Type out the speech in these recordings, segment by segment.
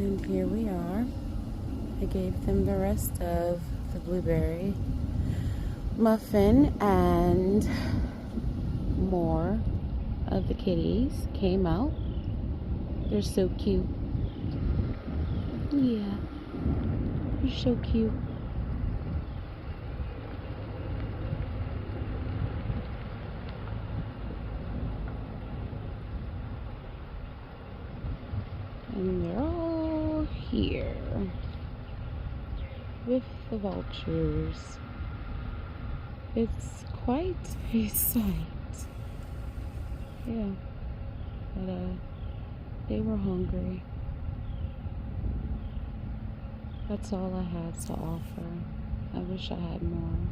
And here we are. I gave them the rest of the blueberry muffin, and more of the kitties came out. They're so cute. Yeah, they're so cute. And they're all here with the vultures. It's quite a sight. Yeah, but they were hungry. That's all I have to offer. I wish I had more,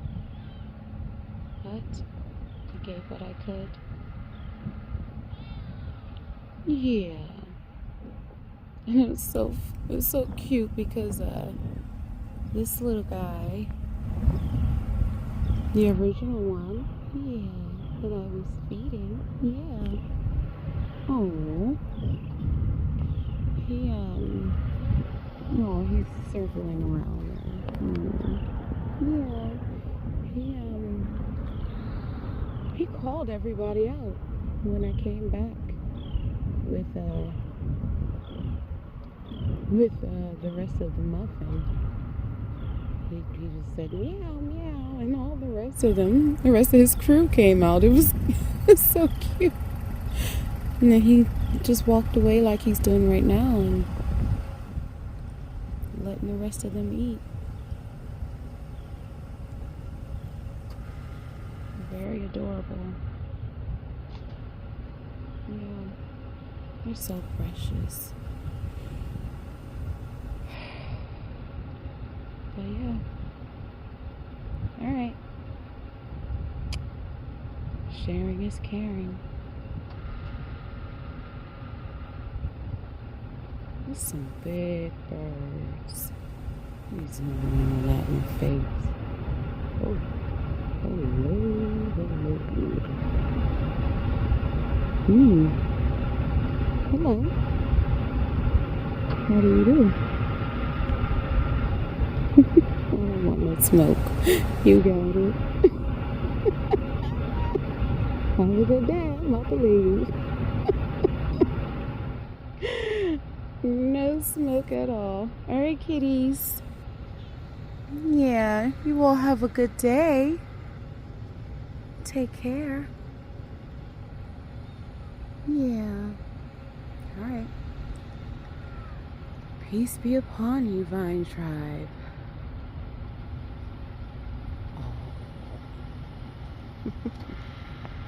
but I gave what I could. Yeah, and it was so cute because this little guy, the original one, yeah, that I was feeding, yeah. Oh, he oh, he's circling around there. Yeah, he called everybody out when I came back with the rest of the muffin. He just said meow meow, and all the rest of his crew came out. It was so cute. And then he just walked away like he's doing right now and letting the rest of them eat. Very adorable. Yeah, they're so precious. But yeah. Alright. Sharing is caring. There's some big birds. He's zooming all that in my face. Oh, hello, hello. Hello. How do you do? I don't want no smoke. You got it. Have a good day. I'm about to leave. No smoke at all. Alright, kitties. Yeah, you all have a good day. Take care. Yeah. Alright. Peace be upon you, Vine Tribe. Oh.